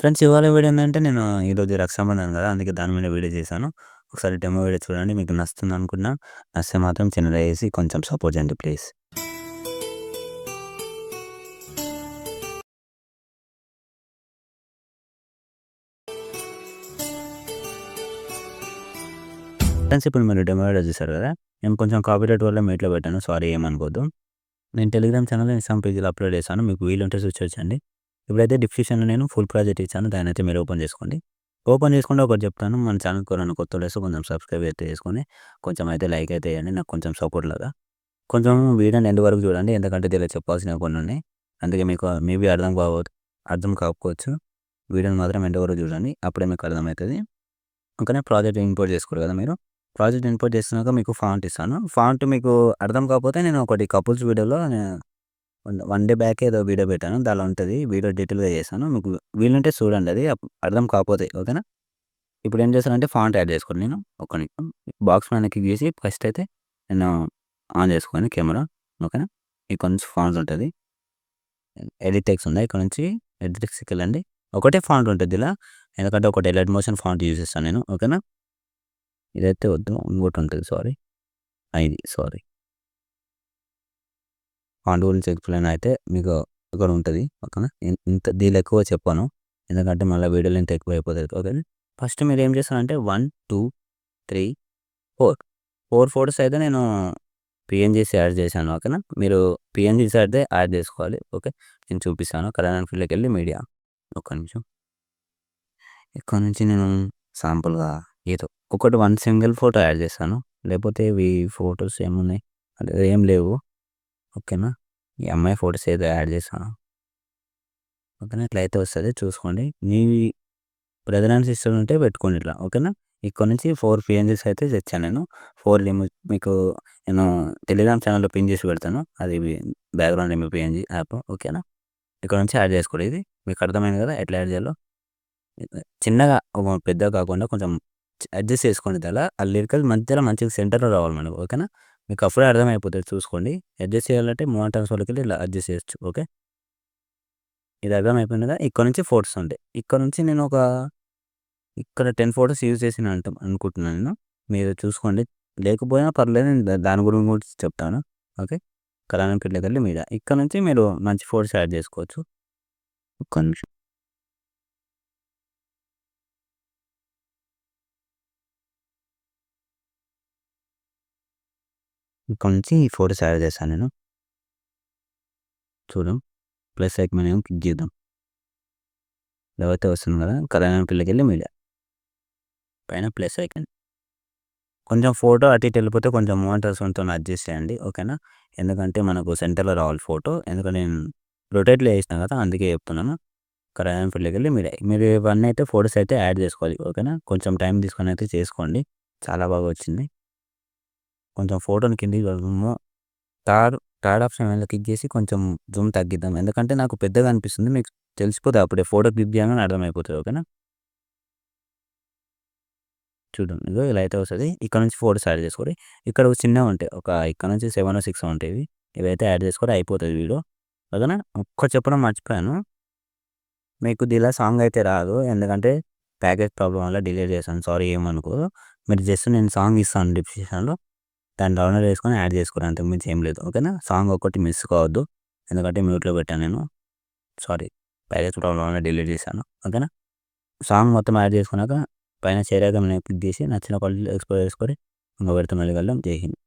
Friends ఇవాళ video ఏందంటే నేను ఈరోజు రక్షాబంధన్ కదా! అందుకే దాని మీద వీడియో చేశాను. ఒకసారి డెమో వీడియో చూడండి. మీకు నచ్చుతుందనుకున్నా. నచ్చితే మాత్రం చిన్నగా చేసి కొంచెం సపోర్ట్ చేయండి ప్లీజ్. ఫ్రెండ్స్ ఇప్పుడు మీరు డెమో వీడియో చూసారు కదా! నేను కొంచెం కాపీరైట్ వల్ల మ్యూట్‌లో పెట్టాను. సారీ ఏమనుకోవద్దు. నేను టెలిగ్రామ్ ఛానెల్‌లో ఇన్‌స్టాగ్రామ్ పేజ్‌లో అప్‌లోడ్ చేశాను. మీకు వీలుంటే చూసొచ్చండి. ఇప్పుడైతే డిస్క్రిప్షన్‌లో నేను ఫుల్ ప్రాజెక్ట్ ఇచ్చాను. దాన్నైతే మీరు ఓపెన్ చేసుకోండి. ఓపెన్ చేసుకుంటే ఒకటి చెప్తాను. మన ఛానెల్‌కి ఎవరైనా కొత్తోళ్ళొస్తే కొంచెం సబ్స్క్రైబ్ అయితే చేసుకొని, కొంచెం అయితే లైక్ అయితే ఇయ్యండి. నాకు కొంచెం సపోర్ట్ లాగా. కొంచెం వీడియోని ఎండ్ వరకు చూడండి. ఎందుకంటే దీనిలో చెప్పాల్సినవి కొన్ని ఉన్నాయి. అందుకే మీకు మేబీ అర్థం కాకపోవచ్చు. వీడియోని మాత్రం ఎండ్ వరకు చూడండి. అప్పుడే మీకు అర్థమవుతది. ఓకేనా? ప్రాజెక్ట్ ఇంపోర్ట్ చేసుకోరు కదా మీరు. ప్రాజెక్ట్ ఇంపోర్ట్ చేసినాక మీకు ఫాంట్ ఇస్తాను. ఫాంట్ మీకు అర్థం కాకపోతే నేను ఒకటి కపుల్స్ వీడియోలో వన్ డే బ్యాక్ ఏదో వీడియో పెట్టాను. దానిలో ఉంటది. వీడియో డీటెయిల్‌గా చేశాను. మీకు వీలుంటే చూడండి అది. అర్థం కాకపోతే ఓకేనా? ఇప్పుడు ఏం చేశానంటే ఫాంట్ యాడ్ చేసుకోండి నేను. ఒక్క నిమిషం. బాక్స్ పైన క్లిక్ చేసి ఫస్ట్ అయితే నేను ఆన్ చేసుకోని కెమెరా. ఓకేనా? ఇక్కడ నుంచి ఫాంట్ ఉంటది. ఎడిట్ టెక్స్ట్ ఉందా? ఇక్కడ నుంచి ఎడిట్ టెక్స్ట్‌కెళ్ళండి. ఒకటే ఫాంట్ ఉంటది ఇలా. ఎందుకంటే ఒకటి ఎలైట్ మోషన్ ఫాంట్ యూజ్ చేస్తాను నేను. ఓకేనా? ఇదైతే వద్దు. ఇంకోటి ఉంటది సారీ. ఇది సారీ. ఫాంట్ గురించి ఎక్స్‌ప్లెయిన్ అయితే మీకు ఇక్కడ ఉంటది. ఓకేనా? ఇంత దీనిలో ఎక్కువ చెప్పను. ఎందుకంటే మళ్ళీ వీడియో లెంత్ ఎక్కువ అయిపోతది. ఓకేనా? ఫస్ట్ మీరేం చేస్తారంటే 1, 2, 3, 4 4 ఫోటోస్ అయితే నేను పీఎన్‌జీస్ యాడ్ చేశాను. ఓకేనా? మీరు పీఎన్‌జీస్ అయితే యాడ్ చేసుకోవాలి. ఓకే. నేను చూపిస్తాను. కలర్ అండ్ ఫిల్‌లోకెళ్ళి మీడియా. ఒక్క నిమిషం. ఇక్కడ నుంచి నేను శాంపుల్‌గా ఏదో ఒకటి సింగిల్ ఫోటో యాడ్ చేశాను. లేకపోతే ఇవి ఫోటోస్ ఏమున్నాయి? అంటే ఏం లేవు. ఓకేనా? ఈ అమ్మాయి ఫోటోస్ ఏదో యాడ్ చేశాను. ఓకేనా? ఇట్లయితే వస్తది చూసుకోండి. మీ బ్రదర్ అండ్ సిస్టర్ ఉంటే పెట్టుకోండి ఇట్లా. ఓకేనా? ఇక్కడ నుంచి 4 పీఎన్‌జీస్ అయితే తెచ్చాను నేను. 4 మీకు నేను టెలిగ్రామ్ ఛానెల్‌లో పిన్ చేసి పెడతాను. అది బ్యాక్‌గ్రౌండ్ పీఎన్‌జీ యాప్. ఓకేనా? ఇక్కడ నుంచి యాడ్ చేసుకోండి ఇది. మీకు అర్థమైంది కదా! ఎట్లా యాడ్ చేయాలో. చిన్నగా పెద్దగా కాకుండా కొంచెం అడ్జస్ట్ చేసుకోండి ఇట్లా. ఆ లిరికల్ మధ్యలో మంచిగా సెంటర్‌లో రావాలి మనకు. ఓకేనా? మీకు అప్పుడే అర్థమైపోతది చూసుకోండి. అడ్జస్ట్ చేయాలంటే మూవ్ అండ్ ట్రాన్స్‌ఫర్‌లోకెళ్ళి ఇలా అడ్జస్ట్ చేయొచ్చు. ఓకే. ఇది అర్థమైపోయింది కదా! ఇక్కడ నుంచి ఫోటోస్ ఉంటాయి. ఇక్కడ నుంచి నేను ఇక్కడ 10 ఫోటోస్ యూజ్ చేసిన అనుకుంటున్నాను నేను. మీరు చూసుకోండి. లేకపోయినా పర్లేదు. నేను దాని గురించి కూడా చెప్తాను. ఓకే. కళ్యాణం కిట్లకెళ్ళి మీడియా. ఇక్కడ నుంచి మీరు మంచి ఫోటోస్ యాడ్ చేసుకోవచ్చు. ఒక్క నిమిషం. ఇక్కడ నుంచి ఈ ఫోటోస్ యాడ్ చేశాను నేను. చూడు. ప్లస్ ఐకాన్ ఏమో క్లిక్ చేద్దాం. లేకపోతే వస్తుంది కదా! కళ్యాణం కిట్లకెళ్ళి మీడియా. పైన ప్లస్ ఐకాన్. కొంచెం ఫోటో అటు ఇటు వెళ్ళిపోతే కొంచెం మూవ్ అండ్ ట్రాన్స్‌ఫర్‌తోని అడ్జస్ట్ చేయండి. ఓకేనా? ఎందుకంటే మనకు సెంటర్‌లో రావాలి ఫోటో. ఎందుకంటే నేను రొటేట్‌లో చేసినా కదా! అందుకే చెప్తున్నాను. కళ్యాణం కిట్లకెళ్ళి మీడియా. మీరు ఇవన్నీ అయితే ఫోటోస్ అయితే యాడ్ చేసుకోవాలి. ఓకేనా? కొంచెం టైం తీసుకొని అయితే చేసుకోండి. చాలా బాగా వచ్చింది. కొంచెం ఫోటోని కిందికి థర్డ్ థర్డ్ ఆప్షన్ మీద క్లిక్ చేసి కొంచెం జూమ్ తగ్గిద్దాం. ఎందుకంటే నాకు పెద్దగా అనిపిస్తుంది. మీకు తెలిసిపోతది అప్పుడే ఫోటో క్లిక్ చేయంగానే అర్థమైపోతది. ఓకేనా? చూడండి. ఇగో ఇలా అయితే వస్తది. ఇక్కడ నుంచి ఫోటోస్ యాడ్ చేసుకోండి. ఇక్కడ చిన్నవి ఉంటాయి. ఇక్కడ నుంచి 7 6 ఉంటాయి ఇవి. ఇవైతే యాడ్ చేసుకుంటే అయిపోతది వీడియో. ఓకేనా? ఒక్కటి చెప్పడం మర్చిపోయాను. మీకు దీనిలో సాంగ్ అయితే రాదు. ఎందుకంటే ప్యాకేజ్ ప్రాబ్లమ్ వల్ల డిలీట్ చేశాను. సారీ ఏమనుకోదు. మీరు జస్ట్ నేను సాంగ్ ఇస్తాను డిస్క్రిప్షన్‌లో. దాన్ని డౌన్లోడ్ చేసుకొని యాడ్ చేసుకోండి. అంతకు మించి ఏం లేదు. ఓకేనా? సాంగ్ ఒక్కటి మిస్ కావద్దు. ఎందుకంటే మ్యూట్‌లో పెట్టాను నేను. సారీ. ప్యాకేజ్ ప్రాబ్లమ్ వల్ల డిలీట్ చేశాను. ఓకేనా? సాంగ్ మొత్తం యాడ్ చేసుకున్నాక పైన షేర్ ఐకాన్ మీద క్లిక్ చేసి నచ్చిన క్వాలిటీలో ఎక్స్‌పోర్ట్ చేసుకొని ఇంక పెడితే మళ్ళీ కలుద్దాం. జై హింద్.